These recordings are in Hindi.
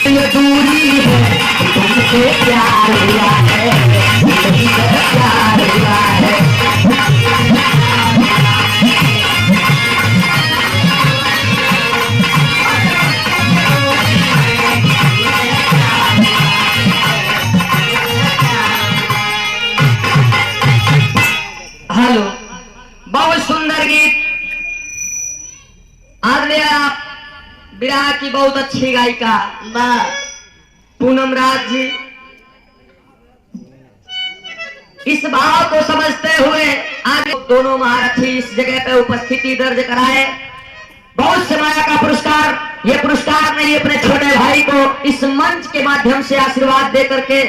ये दूरी है तुमसे प्यार हुआ है, तुमसे प्यार हुआ है। हेलो, बहुत सुंदर गीत। आज आप विराह की बहुत अच्छी गायिका पूनम राज जी, इस भाव को समझते हुए आगे दोनों महारथी इस जगह पे उपस्थिति दर्ज कराए। बहुत से माया का पुरस्कार, ये पुरस्कार मेरी अपने छोटे भाई को इस मंच के माध्यम से आशीर्वाद दे करके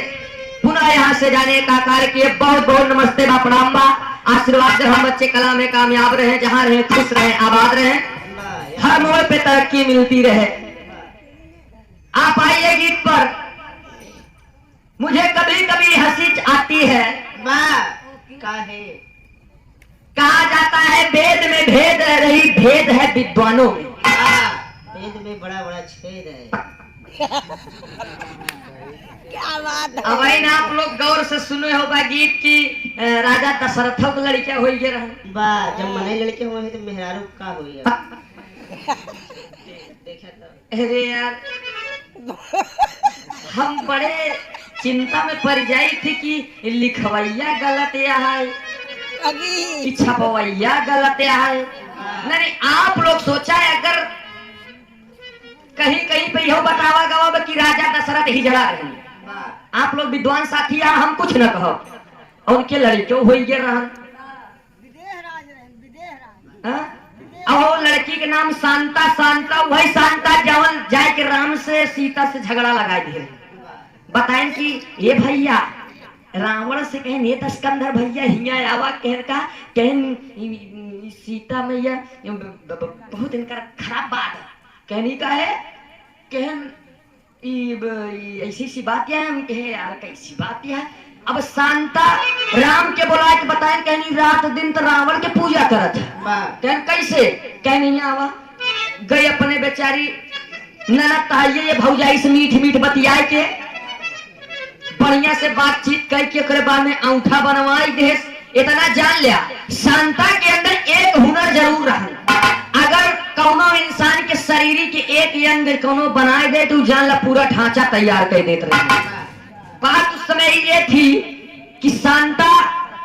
पुनः यहाँ से जाने का कार्य किए। बहुत बहुत नमस्ते बा, प्रणाम बा। आशीर्वाद दे हम बच्चे कला में कामयाब रहे, जहाँ रहे खुश रहे, आबाद रहे, हर मोड़ पे तरक्की मिलती रहे। आप आइए गीत पर। मुझे कभी कभी हंसी आती है, कहा जाता है वेद में भेद है, रही भेद है विद्वानों में। वेद में बड़ा बड़ा छेद है। क्या बात है। अब ना आप लोग गौर से सुने होगा गीत की राजा दशरथ की लड़कियां हो गए रहे बा, जब मने लड़के हुए तो मेहरारू का हो गया। अरे यार, हम बड़े चिंता में पड़ जाई थी कि लिखवैया गलत है कि छपवैया गलत है। नहीं, आप लोग सोचा है अगर कहीं कहीं पे यह बतावा गवा कि राजा दशरथ ही जड़ा रहे, आप लोग विद्वान साथी हम कुछ न कहो, और उनके लड़कियों हो गए रहन। और लड़की के नाम शांता, शांता वही शांता जवन जाए के राम से सीता से झगड़ा लगा दिए। बताएं कि ये भैया रावण से कहें ये दशकंधर भैया हिया आवा कहन का कहन सीता मैया बहुत इनका खराब बात कहनी का है, कहन ऐसी सी बात है। हम कहे यार कैसी बात है। अब शांता राम के बोला कि बताएं, कहनी रात दिन तो रावण के पूजा करत है। कहन कैसे, कहनी आवा गई अपने बेचारी ननद ताइये ये भौजाई से मीठ मीठ बतियाए के बढ़िया से बातचीत करके ओकरे बाद में अंगूठा बनवाई दे। इतना जान लिया शांता के अंदर एक हुनर जरूर रहा। अगर कौनो इंसान के शरीर के एक अंग कौनो बनाए दे तो जान ला पूरा ढांचा तैयार कर देते रहे। बात उस समय ये थी कि शांता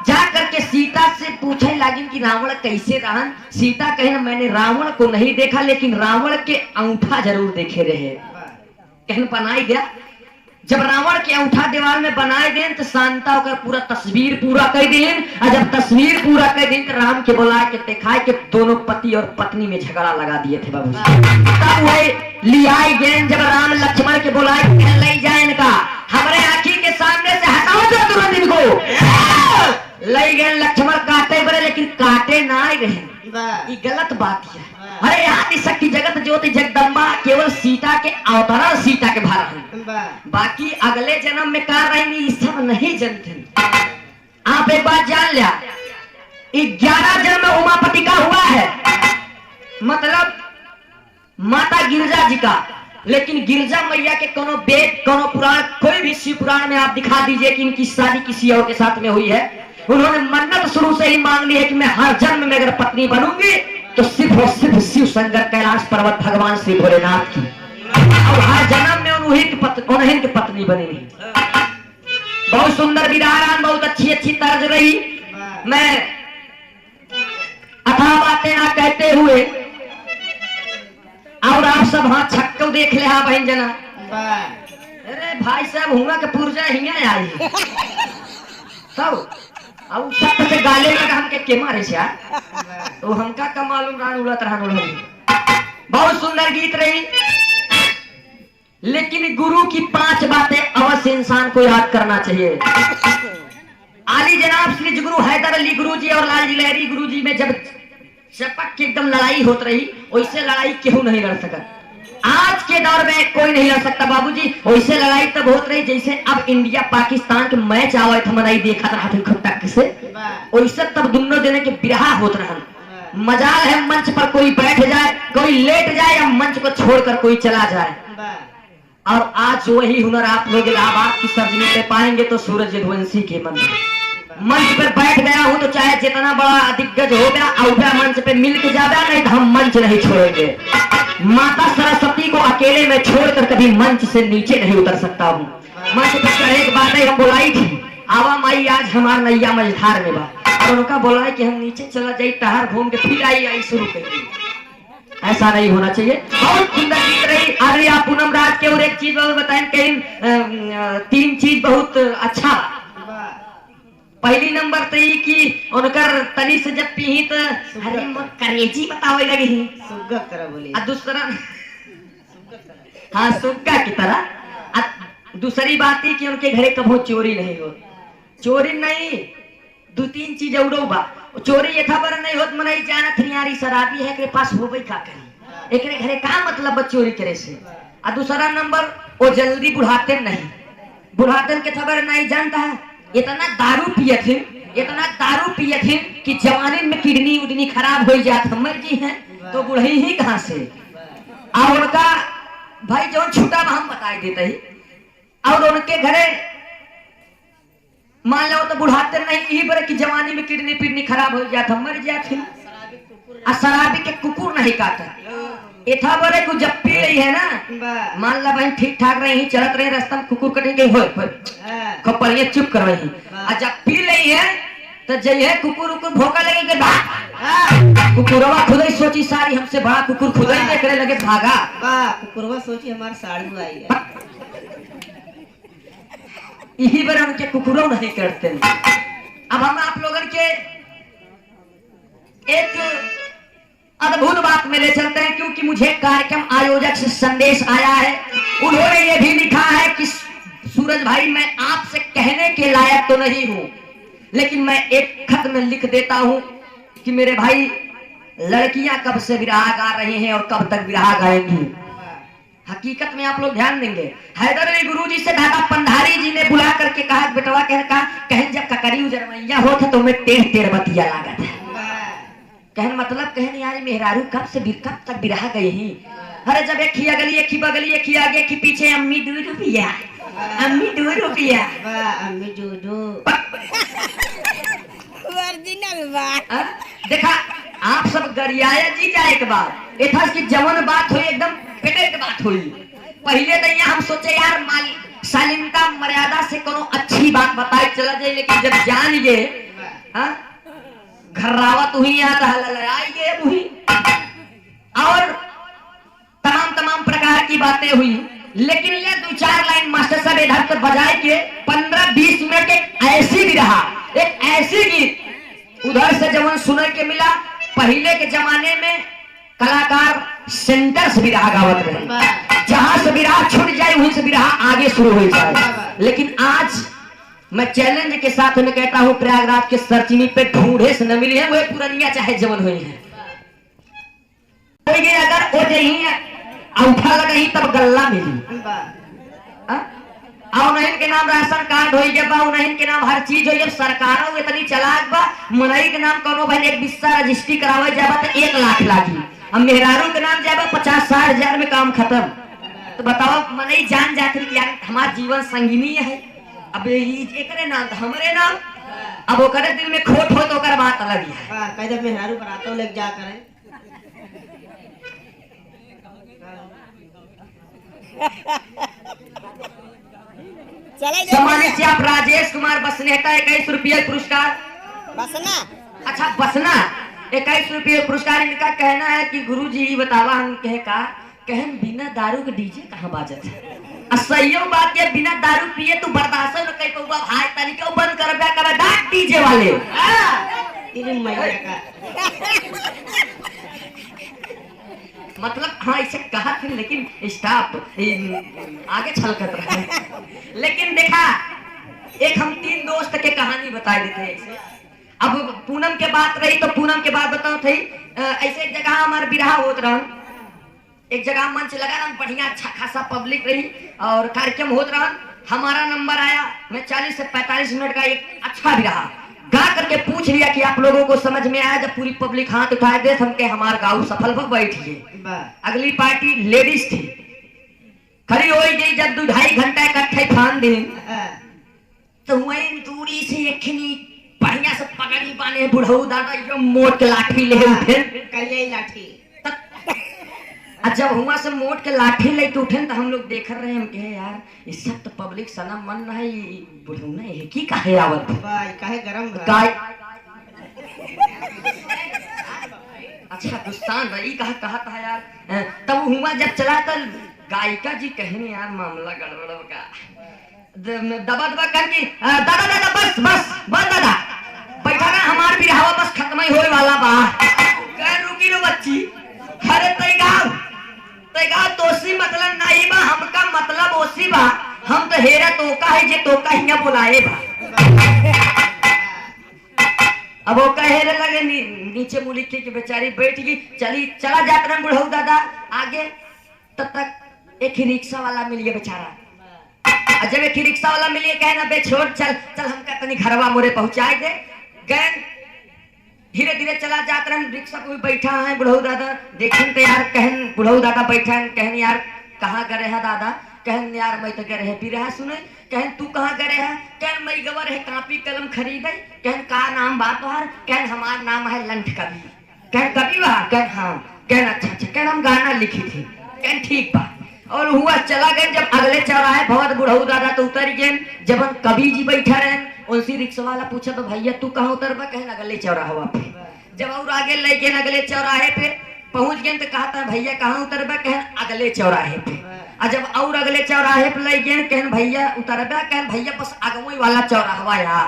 जा करके सीता से पूछने लगी कि रावण कैसे रहन। सीता कहे मैंने रावण को नहीं देखा, लेकिन रावण के अंगूठा जरूर देखे रहे। कहन बनाई दिया। जब रावण के अंगूठा दीवार में बनाए देन तो शांता का पूरा तस्वीर पूरा कर देन, और जब तस्वीर पूरा कर देन तो राम के बुला के दिखाए के दोनों पति और पत्नी में झगड़ा लगा दिए थे बाबू। तब वही लियाई गेन, जब राम लक्ष्मण के बुलाए ले जाए इनका हमारे आंखी के सामने से हटाओ जो तुरंत इनको ले गए। लक्ष्मण काटे बड़े लेकिन काटे ना रहे, ये गलत बात है। अरे आदि शक्ति जगत ज्योति जगदम्बा केवल सीता के अवतरण सीता के भार है, बाकी अगले जन्म में कर रहेंगे सब नहीं जानते। आप एक बात जान लिया, 11 जन्म में उमापति का हुआ है, मतलब माता गिरजा जी का। लेकिन गिरजा मैया के कोनो वेद कोनो पुराण कोई भी शिव पुराण में आप दिखा दीजिए कि इनकी शादी किसी और के साथ में हुई है। उन्होंने मन्नत शुरू से ही मांग ली है कि मैं हर जन्म में अगर पत्नी बनूंगी तो सिर्फ और सिर्फ शिव शंकर कैलाश पर्वत भगवान श्री भोलेनाथ की, और हर जन्म में उन्हीं की पत्नी बनेगी। बहुत सुंदर विधान, बहुत अच्छी अच्छी तर्ज रही। मैं अथाह बातें ना कहते हुए और आप सब हाथ छक्को देख ले हा बहन जना। अरे भाई साहब हुआ के पुरजा हिया आई सब अब सब से गाले लगा हमके के मारे से तो हमका का मालूम रान उड़त रहन। बहुत सुंदर गीत रही, लेकिन गुरु की 5 बातें अवश्य इंसान को याद करना चाहिए। आली जनाब श्री गुरु हैदर अली गुरु जी और लाल जी लहरी गुरु जी में जब चपक की एकदम लड़ाई होत रही, वैसे लड़ाई केहू नहीं लड़ सका। आज के दौर में कोई नहीं लड़ सकता बाबूजी। वैसे लड़ाई तब होत रही जैसे अब इंडिया पाकिस्तान के मैच आवे थे, मनाई देखा रहा था खुट्टा से, वैसे तब दोनों जने के बिरहा होत रहन। मजाल है मंच पर कोई बैठ जाए, कोई लेट जाए, या मंच को छोड़कर कोई चला जाए। और आज वही हुनर आप लोग इलाहाबाद की सरजमी पे पाएंगे तो सूरज यदुवंशी के मंदिर मंच पे बैठ गया हूँ तो चाहे जितना बड़ा दिग्गज हो गया औटा मंच पे मिल के जाएगा, नहीं तो हम मंच नहीं छोड़ेंगे। माता सरस्वती को अकेले में छोड़कर कभी मंच से नीचे नहीं उतर सकता हूँ। मंच पे चढ़े के बाद हम बुलाई थी आवा माई आज हमार नैया मझधार में बा, और उनका बोला है कि हम नीचे चला जाए टहर घूम के फिर आई शुरू करेंगे। ऐसा नहीं होना चाहिए। बहुत सुंदर गीत रही। अरे आप पूनम राज के और एक चीज बताएं कहीं 3 चीज बहुत अच्छा। पहली नंबर तो ये कि उनकर तनी से जब पी तो अरे करेजी बतावे लगी सुग्गा तरह बोली। दूसरा हाँ सुग्गा की तरह। दूसरी बात है कि उनके घरे कभी चोरी नहीं हो, चोरी नहीं 2-3 चीज और बा। चोरी ये खबर नहीं होत मनाई जाना थनियारी शराबी है के पास होबे का करी, एकरे घरे का मतलब चोरी करे से। और दूसरा नंबर वो जल्दी बुढ़ाते नहीं, बुढ़ाते के खबर नहीं जानता है। इतना दारू पिए थे, इतना दारू पिए थे कि जवानी में किडनी उडनी खराब हो जात हमर जी हैं तो बुढ़ी ही कहां से। और उनका भाई जो छूटा हम बताई देते ही। और उनके घरे मान लो तो बुढ़ाते नहीं यही पर कि जवानी में किडनी पिडनी खराब हो जात हमर जात थी। शराबी के कुकुर नहीं काटा इथा बड़े को जब पी रही है ना मान ला भाई ठीक ठाक रही चलत रही रास्ता में कुकुर कटेंगे हो चुप कर रही। और जब पी रही है तो जय है कुकुर उकुर भोका लगेंगे कुकुरवा खुद ही सोची सारी हमसे बड़ा कुकुर खुद ही देखने लगे भागा। कुकुरवा सोची हमारे साड़ी आई है। यही बार उनके कुकुरों नहीं करते। अब हम आप लोगों के एक अद्भुत बात में ले चलते हैं क्योंकि मुझे कार्यक्रम आयोजक से संदेश आया है। उन्होंने ये भी लिखा है कि सूरज भाई मैं आपसे कहने के लायक तो नहीं हूं लेकिन मैं एक खत में लिख देता हूं कि मेरे भाई लड़कियां कब से विरह गा रही हैं और कब तक विरह गाएंगी। हकीकत में आप लोग ध्यान देंगे हैदर अली गुरुजी से दादा पंधारी जी ने बुला करके कहा बेटवा कहें जब ककरी उजरमैया हो था तो मैं टेढ़ बतिया लागत है। कहन मतलब कहन यार मेहरारू कब तक विरह गई ही। अरे जब एक ही अगली एक ही बगली एक ही आगे की पीछे अम्मी 2 रुपया अम्मी 2 रुपया अम्मी जूडू ओरिजिनल बात देखा आप सब गरियाया जी जाए के बाद इथस की जवन बात हुई एकदम पेटे की बात हुई। पहले तो यहाँ हम सोचे यार माल शालीनता मर्यादा से कोनो अच्छी बात बताई चला जाए लेकिन जब जान गए घर्रावत हुई आइए हुई और तमाम प्रकार की बातें हुई। लेकिन ये 2-4 लाइन मास्टर साहब इधर से बजाए के 15-20 मिनट एक ऐसी भी रहा एक ऐसी गीत उधर से जवन सुने के मिला। पहले के जमाने में कलाकार सेंटर से विरह गावत रहे, जहां से विरह छूट जाए वहीं से विरह आगे शुरू हो जाए। लेकिन आज मैं चैलेंज के साथ में कहता हूं प्रयागराज के सरचिनी पे ढूंढे से न मिली है वो पुरनिया चाहे जवन हुई है अगर वो जही औठा लगी तब गल्ला मिली। उन्हीं के नाम राशन कार्ड हो गया उन्हीं के नाम हर चीज हो सरकार इतनी चलाक बा मनई के नाम कोनो भाई एक बिस्सा रजिस्ट्री करावे जाबा तो 1 लाख लागी। हम मेहरारू के नाम जाबा 50-60 हजार में काम खत्म। तो बताओ मनई जान जाती यार हमारा जीवन संगिनी है अब एकरे नाम हमरे नाम अब ओकरे दिल में खोट हो तो ओकर बात अलग है। कह मेहरारू बरातो लेके जा करे सम्मानित आप राजेश कुमार बसनेता 21 रुपये पुरस्कार बसना अच्छा बसना 21 रुपये पुरस्कार। इनका कहना है कि गुरुजी बतावा हम कहन बिना दारू के डीजे कहाँ बाजत है। सही बात है बिना दारू पिए तू बर्दाश्त न कर पऊबा भाई तनी क्यों बंद कर बे कर डाक डीजे वाले तेरे मैया का मतलब हाँ इसे कहा थे लेकिन स्टाफ आगे छलकत रहे। लेकिन देखा एक हम 3 दोस्त के कहानी बता देते हैं। अब पूनम के बात रही तो पूनम के बात बताओ थी ऐसे एक जगह हमारे विरह होत रहा एक जगह मंच लगा ना बढ़िया अच्छा खासा पब्लिक रही और कार्यक्रम होत रहा। हमारा नंबर आया मैं 40 से 45 मिनट का एक अच्छा विरह गा करके पूछ लिया कि आप लोगों को समझ में आया। जब पूरी पब्लिक हाथ उठाए दे हम के हमारा गाँव सफल पर बैठिए। अगली पार्टी लेडीज थी खड़ी हो गई जब 2-2.5 घंटा इकट्ठे फान दिन हाँ, तो वही दूरी से एकनी बढ़िया से पगड़ी बाने बुढ़ऊ दादा यो मोट के लाठी ले उठे कलिया लाठी। और जब हुआ से मोट के लाठी लेके उठे तो हम लोग देख रहे हैं, हम कहे यार इस सब तो पब्लिक सना मन ना है बुढ़ऊ ना है की काहे आवत भाई काहे गरम बा? गाय अच्छा गुस्तान भाई कहा था यार। तब हुआ जब चला तो गायिका जी कहने यार मामला गड़बड़ का दबा दबा करके दादा दादा बस बस बस दादा बैठा ना हमार भी हवा बस खत्म ही होए वाला बा। कह रुकी लो बच्ची, अरे तैगाव तोसी मतलब नहीं बा, हमका मतलब ओसी बा, हम तो हेरा तोका है जे तोका हिया बुलाए बा। अब वो कहे लगे नीचे मुलिखे की बेचारी बैठ गई, चला जात रहा बुढ़ऊ दादा आगे। तब तक एक ही रिक्शा वाला मिल गया बेचारा। जब एक ही रिक्शा वाला मिल गया कहे ना बे छोड़ चल हमका तनी घरवा मोरे पहुंचाए दे। गए धीरे धीरे चला जात रहे, रिक्शा को भी बैठा है बुढ़ऊ दादा देखें तो यार कहन बुढ़ऊ दादा बैठा है, कहन यार कहाँ गए है दादा? कहन यार मैं तो गए रहे पी रहा सुने। कहन तू कहाँ गए है? कहन मैं गवर है कापी कलम खरीदे। कहन का नाम बात तोहार? कहन हमार नाम है लंठ कवि। कहन कवि बा? कहन हाँ। कहन अच्छा कहन हम गाना लिखी थी। कहन ठीक बा। और हुआ चला गए, जब अगले चौराहे बहुत बुढ़ऊ दादा तो उतर गए, जब हम कवि जी बैठा रहे उनसे रिक्शा वाला पूछा तो भैया तू कहाँ उतरबा? कहन अगले चौराहा पे। जब और आगे ले गए अगले चौराहे पे पहुंच गए तो कहा था भैया कहाँ उतरबा? कहन अगले चौराहे पे। और जब और अगले चौराहे पे ले गए कहन भैया उतरबा? कहन भैया बस अगमोई वाला चौराहा यार।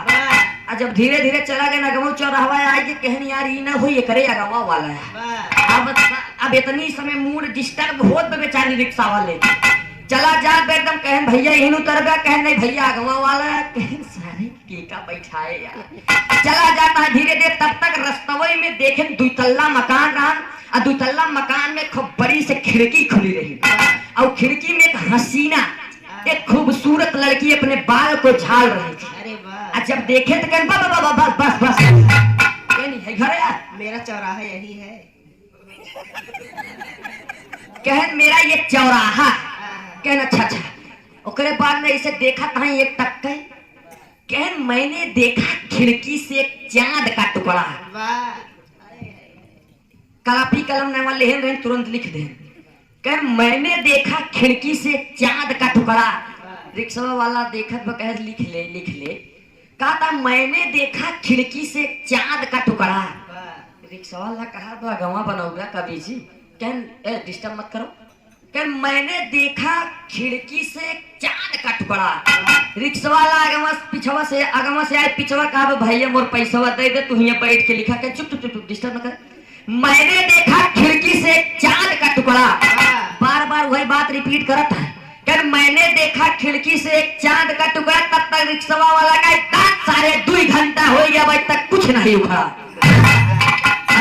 और जब धीरे धीरे चला गए अगमो चौराहा आए कहन यार ई ना हुई करे अगवा वाला है। अब इतनी समय मूड डिस्टर्ब होत बेचारी रिक्शा वाले चला जा एकदम कहन भैया यहीं उतरबा? कहन नहीं भैया अगवा वाला है। कहन सारे केका बैठाए यार। चला जाता है धीरे धीरे, तब तक रस्तवई में देखें 2 तल्ला मकान रहा और 2 तल्ला मकान में खूब बड़ी से खिड़की खुली रही और खिड़की में एक हसीना एक खूबसूरत लड़की अपने बाल को झाड़ रही थी। अरे वाह। जब देखे तो कहन बस बस बस नहीं है घर यार, मेरा चौराहा यही है। कहन मेरा ये चौराहा। कहन अच्छा। ओकरे बाद में इसे देखा था एक टक्के। कहन मैंने देखा खिड़की से एक चांद का टुकड़ा। वाह। कापी कलम नवा लेहन रहे तुरंत लिख दे। कहन मैंने देखा खिड़की से चांद का टुकड़ा। रिक्शा वाला देखत बा कहे लिख ले। कहा था मैंने देखा खिड़की से चांद का टुकड़ा। रिक्शा वाला कहा बा गवा बनाऊंगा कभी जी। कहन डिस्टर्ब मत करो। कहन मैंने देखा खिड़की से चांद का टुकड़ा। रिक्शा वाला अगवा से आए पिछवा कहा भैया मोर पैसा दे दे तू यहाँ बैठ के लिखा। कह चुप डिस्टर्ब न कर। मैंने देखा खिड़की से चांद का टुकड़ा। बार बार वही बात रिपीट करता है। कहन मैंने देखा खिड़की से एक चांद का टुकड़ा। तब तक रिक्शा वाला का साढ़े 2 घंटा हो गया भाई तक कुछ नहीं उखड़ा।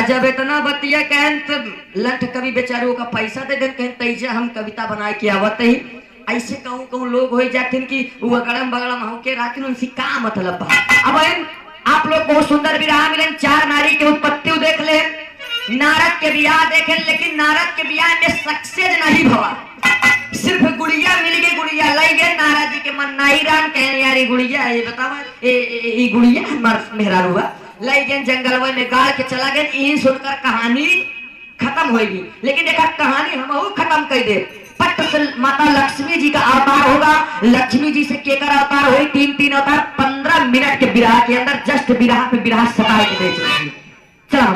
जब इतना बतिया कहन तो लंठ कवि बेचारे का पैसा दे देन। कहन तैजा हम कविता बना के आवत ही। ऐसे कहूँ लोग हो जाते कि वो गड़म बगड़म होके रात उनसे का मतलब बा। अब आप लोग बहुत सुंदर विराह मिलन 4 नारी के उत्पत्ति देख ले, नारद के बियाह देखे, लेकिन नारद के बियाह में सक्सेस नहीं भवा। सिर्फ गुड़िया मिल गई, गुड़िया लाई गए नारद जी के मन नाई राम कहने यार गुड़िया ये बतावा ये गुड़िया हमार मेहरा हुआ लाई गए जंगल में गाड़ के चला गए। यही सुनकर कहानी खत्म होगी। लेकिन देखा कहानी हम खत्म कर दे। पट से माता लक्ष्मी जी का अवतार होगा। लक्ष्मी जी से केकर अवतार हुई? 3 अवतार 15 मिनट के विराह के अंदर जस्ट विराह पे विराह सताए के दे चला।